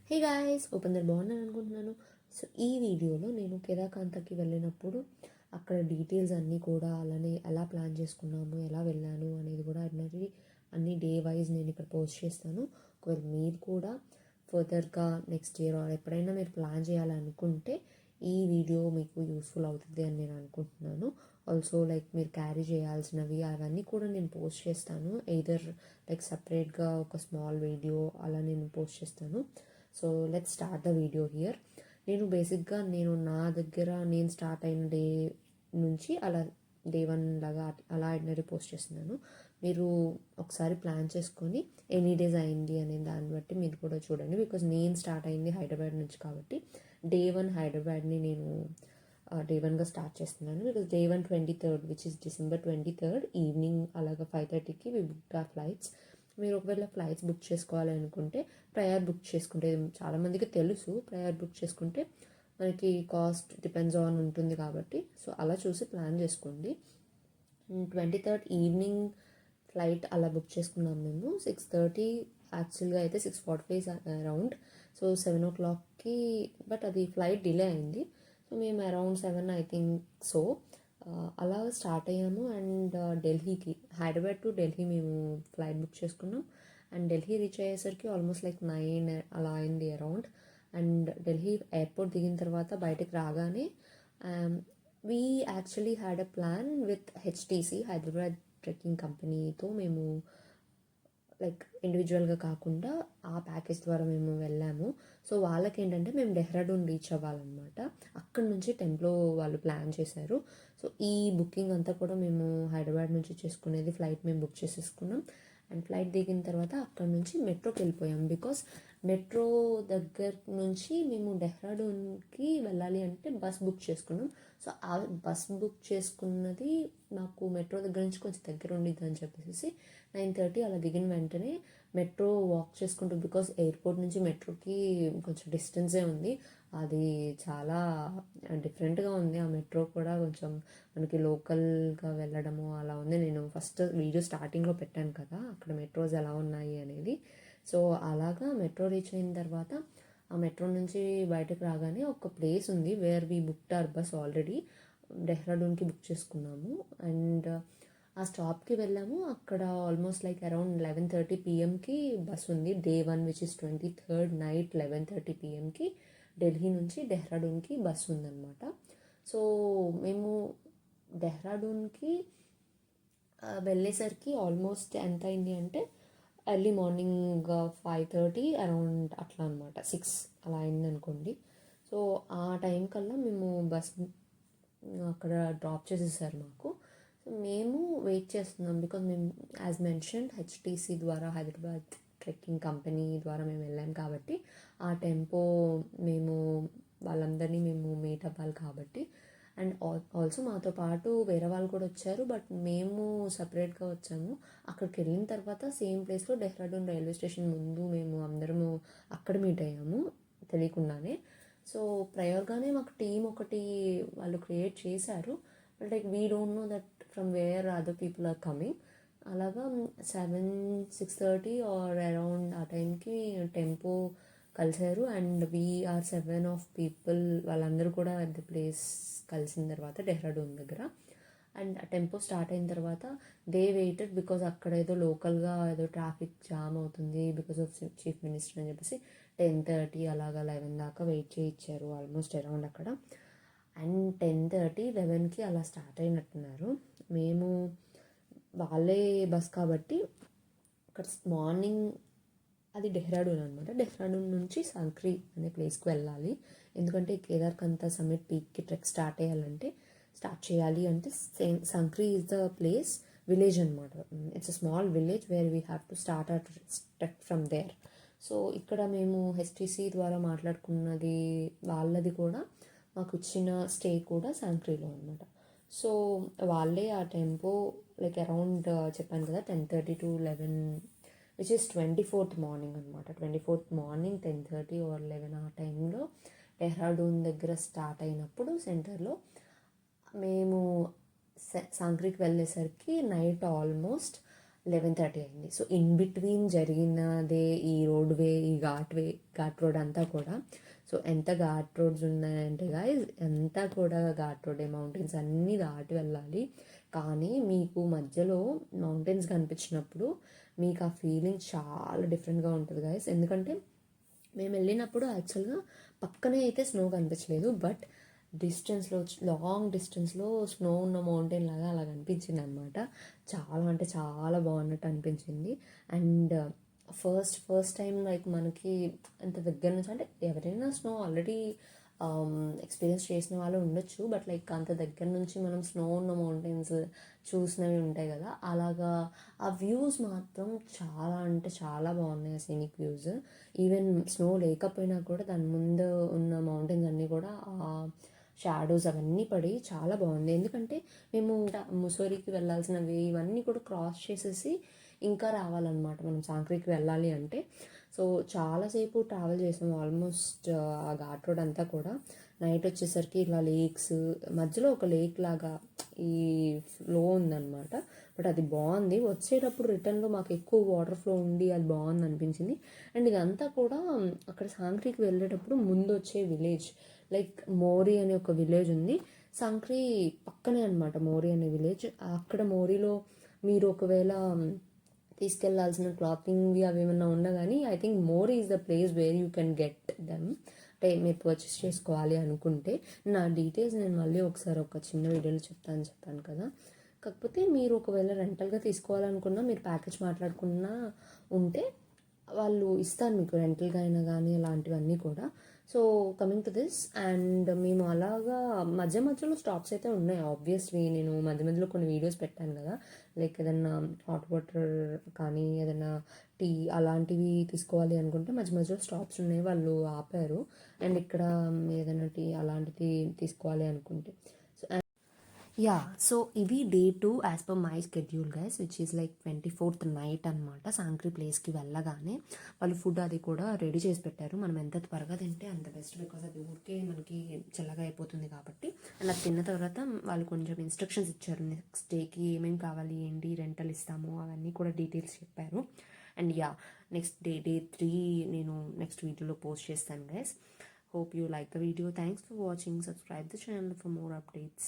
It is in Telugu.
హే గాయ్స్, అందరు బాగున్నాను అనుకుంటున్నాను. సో ఈ వీడియోలో నేను కేదార్నాథ్కి వెళ్ళినప్పుడు అక్కడ డీటెయిల్స్ అన్నీ కూడా అలానే ఎలా ప్లాన్ చేసుకున్నాము, ఎలా వెళ్ళాను అనేది కూడా అన్ని డే వైజ్ నేను ఇక్కడ పోస్ట్ చేస్తాను. ఒకవేళ మీరు కూడా ఫర్దర్గా నెక్స్ట్ ఇయర్ ఆర్ ఎప్పుడైనా మీరు ప్లాన్ చేయాలనుకుంటే ఈ వీడియో మీకు యూస్ఫుల్ అవుతుంది అని నేను అనుకుంటున్నాను. ఆల్సో లైక్ మీరు క్యారీ చేయాల్సినవి అవన్నీ కూడా నేను పోస్ట్ చేస్తాను. ఎయిదర్ లైక్ సపరేట్గా ఒక స్మాల్ వీడియో అలా నేను పోస్ట్ చేస్తాను. So let's start the video here. నేను బేసిక్గా నా దగ్గర నేను స్టార్ట్ అయిన డే నుంచి అలా డే 1 లాగా అలా ఐటనరీ పోస్ట్ చేస్తున్నాను. మీరు ఒకసారి ప్లాన్ చేసుకొని ఎనీ డేస్ అయింది అనే దాన్ని బట్టి మీరు కూడా చూడండి. బికాజ్ నేను స్టార్ట్ అయింది హైదరాబాద్ నుంచి కాబట్టి డే 1 హైదరాబాద్ని నేను డే 1గా స్టార్ట్ చేస్తున్నాను. Because day 1 23rd which is December 23rd evening అలాగా 5:30కి వి బుక్ ఆ ఫ్లైట్స్. మీరు ఒకవేళ ఫ్లైట్స్ బుక్ చేసుకోవాలి అనుకుంటే ప్రయర్ బుక్ చేసుకుంటే, చాలామందికి తెలుసు ప్రయర్ బుక్ చేసుకుంటే మనకి కాస్ట్ డిపెండ్స్ ఆన్ ఉంటుంది కాబట్టి సో అలా చూసి ప్లాన్ చేసుకోండి. 23rd ఈవినింగ్ ఫ్లైట్ అలా బుక్ చేసుకున్నాం మేము. 6:30 యాక్చువల్గా అయితే 6:45 అరౌండ్. సో 7 o'clockకి బట్ అది ఫ్లైట్ డిలే అయింది. సో మేము అరౌండ్ 7 ఐ థింక్ సో అలా స్టార్ట్ అయ్యాము. అండ్ ఢిల్లీకి, హైదరాబాద్ టు ఢిల్లీ మేము ఫ్లైట్ బుక్ చేసుకున్నాం. అండ్ ఢిల్లీ రీచ్ అయ్యేసరికి ఆల్మోస్ట్ లైక్ 9 అలా అయింది అరౌండ్. అండ్ ఢిల్లీ ఎయిర్పోర్ట్ దిగిన తర్వాత బయటకు రాగానే we actually had a plan with HTC, Hyderabad trekking కంపెనీతో మేము లైక్ ఇండివిజువల్గా కాకుండా ఆ ప్యాకేజ్ ద్వారా మేము వెళ్ళాము. సో వాళ్ళకి ఏంటంటే మేము డెహ్రాడూన్ రీచ్ అవ్వాలన్నమాట. అక్కడ నుంచి టెంప్లో వాళ్ళు ప్లాన్ చేశారు. సో ఈ బుకింగ్ అంతా కూడా మేము హైదరాబాద్ నుంచి చేసుకునేది ఫ్లైట్ మేము బుక్ చేసేసుకున్నాం. అండ్ ఫ్లైట్ దిగిన తర్వాత అక్కడ నుంచి మెట్రోకి వెళ్ళిపోయాం. బికాస్ మెట్రో దగ్గర నుంచి మేము డెహ్రాడూన్కి వెళ్ళాలి అంటే బస్ బుక్ చేసుకున్నాం. సో ఆ బస్ బుక్ చేసుకున్నది నాకు మెట్రో దగ్గర నుంచి కొంచెం దగ్గర ఉండిద్ది అని చెప్పేసి 9:30 అలా దిగిన వెంటనే మెట్రో వాక్ చేసుకుంటూ, బికాస్ ఎయిర్పోర్ట్ నుంచి మెట్రోకి కొంచెం డిస్టెన్సే ఉంది. అది చాలా డిఫరెంట్గా ఉంది. ఆ మెట్రో కూడా కొంచెం మనకి లోకల్గా వెళ్ళడము అలా ఉంది. నేను ఫస్ట్ వీడియో స్టార్టింగ్లో పెట్టాను కదా అక్కడ మెట్రోస్ ఎలా ఉన్నాయి అనేది. సో అలాగా మెట్రో రీచ్ అయిన తర్వాత ఆ మెట్రో నుంచి బయటకు రాగానే ఒక ప్లేస్ ఉంది where we booked our bus already. డెహ్రాడూన్కి బుక్ చేసుకున్నాము. అండ్ ఆ స్టాప్కి వెళ్ళాము. అక్కడ ఆల్మోస్ట్ లైక్ అరౌండ్ 11:30 p.m.కి బస్ ఉంది. Day 1 which is 23rd night 11:30 p.m.కి ఢిల్లీ నుంచి డెహ్రాడూన్కి బస్ ఉందన్నమాట. సో మేము డెహ్రాడూన్కి వెళ్ళేసరికి ఆల్మోస్ట్ ఎంత అయింది అంటే ఎర్లీ మార్నింగ్ 5:30 అరౌండ్ అట్లా అనమాట. 6 అలా అయింది అనుకోండి. సో ఆ టైం కల్లా మేము బస్ అక్కడ డ్రాప్ చేసేసారు మాకు. సో మేము వెయిట్ చేస్తున్నాం. బికాజ్ మేము యాజ్ మెన్షన్ హెచ్టీసీ ద్వారా, హైదరాబాద్ ట్రెక్కింగ్ కంపెనీ ద్వారా మేము వెళ్ళాం కాబట్టి ఆ టెంపో మేము వాళ్ళందరినీ మేము మీట్ అవ్వాలి కాబట్టి. అండ్ ఆల్సో మాతో పాటు వేరే వాళ్ళు కూడా వచ్చారు. బట్ మేము సపరేట్గా వచ్చాము. అక్కడికి వెళ్ళిన తర్వాత సేమ్ ప్లేస్లో డెహ్రాడూన్ రైల్వే స్టేషన్ ముందు మేము అందరము అక్కడ మీట్ అయ్యాము తెలియకుండానే. సో ప్రయోగానే మాకు టీం ఒకటి వాళ్ళు క్రియేట్ చేశారు. But like we don't know that from where other people are coming. అలాగా 6:30 ఆర్ అరౌండ్ ఆ టైంకి టెంపో కలిశారు. అండ్ వీఆర్ 7 ఆఫ్ పీపుల్, వాళ్ళందరూ కూడా అట్ ద ప్లేస్ కలిసిన తర్వాత డెహ్రాడూన్ దగ్గర. అండ్ టెంపో స్టార్ట్ అయిన తర్వాత దే వెయిటెడ్ బికాజ్ అక్కడ ఏదో లోకల్గా ఏదో ట్రాఫిక్ జామ్ అవుతుంది బికాజ్ ఆఫ్ చీఫ్ మినిస్టర్ అని చెప్పేసి 10:30 అలాగా 11 దాకా వెయిట్ చేయించారు ఆల్మోస్ట్ అరౌండ్ అక్కడ. అండ్ 10:30 11కి అలా స్టార్ట్ అయినట్టున్నారు. మేము వాళ్ళే బస్ కాబట్టి అక్కడ మార్నింగ్ అది డెహ్రాడూన్ అనమాట. డెహ్రాడూన్ నుంచి సంక్రీ అనే ప్లేస్కి వెళ్ళాలి. ఎందుకంటే కేదార్నాథ్ సమ్మిట్ పీక్కి ట్రెక్ స్టార్ట్ చేయాలి అంటే Sankri is the place, village అనమాట. It's a small village where we have to start our trek from there. So ఇక్కడ మేము హెచ్టీసీ ద్వారా మాట్లాడుకున్నది వాళ్ళది కూడా మాకు ఇచ్చిన స్టే కూడా సంక్రీలో అనమాట. సో వాళ్ళే ఆ టెంపో లైక్ అరౌండ్ చెప్పాను కదా 10:30 to 11 which is 24th morning అనమాట. 24th మార్నింగ్ 10:30 or 11 ఆ టైంలో డెహ్రాడూన్ దగ్గర స్టార్ట్ అయినప్పుడు సెంటర్లో మేము సంక్రీకి వెళ్ళేసరికి నైట్ ఆల్మోస్ట్ 11:30 అయింది. సో ఇన్ బిట్వీన్ జరిగినదే ఈ ఘాట్ రోడ్ అంతా కూడా. సో ఎంత ఘాట్ రోడ్స్ ఉన్నాయంటే గాయస్, అంతా కూడా ఘాట్ రోడే, మౌంటైన్స్ అన్నీ దాటి వెళ్ళాలి. కానీ మీకు మధ్యలో మౌంటైన్స్ కనిపించినప్పుడు మీకు ఆ ఫీలింగ్ చాలా డిఫరెంట్గా ఉంటుంది గాయస్. ఎందుకంటే మేము వెళ్ళినప్పుడు యాక్చువల్గా పక్కనే అయితే స్నో కనిపించలేదు, బట్ డిస్టెన్స్లో, లాంగ్ డిస్టెన్స్లో స్నో ఉన్న మౌంటైన్ లాగా అలా కనిపించింది అనమాట. చాలా అంటే చాలా బాగున్నట్టు అనిపించింది. అండ్ ఫస్ట్ టైం లైక్ మనకి అంత దగ్గర నుంచి, అంటే ఎవరైనా స్నో ఆల్రెడీ ఎక్స్పీరియన్స్ చేసిన వాళ్ళు ఉండొచ్చు, బట్ లైక్ అంత దగ్గర నుంచి మనం స్నో ఉన్న మౌంటైన్స్ చూసినవి ఉంటాయి కదా, అలాగా ఆ వ్యూస్ మాత్రం చాలా అంటే చాలా బాగున్నాయి. ఆ సీనిక్ వ్యూస్ ఈవెన్ స్నో లేకపోయినా కూడా దాని ముందు ఉన్న మౌంటైన్స్ అన్నీ కూడా ఆ షాడోస్ అవన్నీ పడి చాలా బాగుంది. ఎందుకంటే మేము ముసోరికి వెళ్ళాల్సిన వే ఇవన్నీ కూడా క్రాస్ చేసేసి ఇంకా రావాలన్నమాట మనం సాంక్రీకి వెళ్ళాలి అంటే. సో చాలాసేపు ట్రావెల్ చేసాం, ఆల్మోస్ట్ ఆ ఘాట్ రోడ్ అంతా కూడా. నైట్ వచ్చేసరికి ఇలా లేక్స్ మధ్యలో ఒక లేక్ లాగా ఈ ఫ్లో ఉందన్నమాట, బట్ అది బాగుంది. వచ్చేటప్పుడు రిటర్న్లో మాకు ఎక్కువ వాటర్ ఫ్లో ఉండి అది బాగుంది అనిపించింది. అండ్ ఇదంతా కూడా అక్కడ సాంక్రీకి వెళ్ళేటప్పుడు ముందు వచ్చే విలేజ్, లైక్ మోరీ అనే ఒక విలేజ్ ఉంది సాంక్రీ పక్కనే అనమాట. మోరీ అనే విలేజ్, అక్కడ మోరీలో మీరు ఒకవేళ తీసుకెళ్లాల్సిన క్లాతింగ్వి అవి ఏమన్నా ఉన్నా కానీ I think mori is the place where you can get them. అంటే మీరు పర్చేస్ చేసుకోవాలి అనుకుంటే. నా డీటెయిల్స్ నేను మళ్ళీ ఒకసారి ఒక చిన్న వీడియోలో చెప్పాను కదా. కాకపోతే మీరు ఒకవేళ రెంటల్గా తీసుకోవాలనుకున్నా, మీరు ప్యాకేజ్ మాట్లాడుకున్నా ఉంటే వాళ్ళు ఇస్తారు మీకు, రెంటల్గా అయినా కానీ అలాంటివన్నీ కూడా. So coming to this, and మేము అలాగా మధ్యలో స్టాప్స్ అయితే ఉన్నాయి ఆబ్వియస్లీ. నేను మధ్యలో కొన్ని వీడియోస్ పెట్టాను కదా, లైక్ ఏదైనా హాట్ వాటర్ కానీ ఏదైనా టీ అలాంటివి తీసుకోవాలి అనుకుంటే మధ్యలో స్టాప్స్ ఉన్నాయి, వాళ్ళు ఆపారు. అండ్ ఇక్కడ ఏదైనా టీ అలాంటిది తీసుకోవాలి అనుకుంటే. సో ఇవి day 2 as per my schedule guys, which is like 24th night అనమాట. సాంక్రీ ప్లేస్కి వెళ్ళగానే వాళ్ళు ఫుడ్ అది కూడా రెడీ చేసి పెట్టారు. మనం ఎంత త్వరగా తింటే అంత బెస్ట్, బికాస్ అది ఊరికే మనకి చల్లగా అయిపోతుంది కాబట్టి. అండ్ అది తిన్న తర్వాత వాళ్ళు కొంచెం ఇన్స్ట్రక్షన్స్ ఇచ్చారు, నెక్స్ట్ డేకి ఏమేమి కావాలి, ఏంటి రెంటల్ ఇస్తాము అవన్నీ కూడా డీటెయిల్స్ చెప్పారు. అండ్ నెక్స్ట్ డే 3 నేను నెక్స్ట్ వీడియోలో పోస్ట్ చేస్తాను guys. Hope you like the video. Thanks for watching. Subscribe the channel for more updates.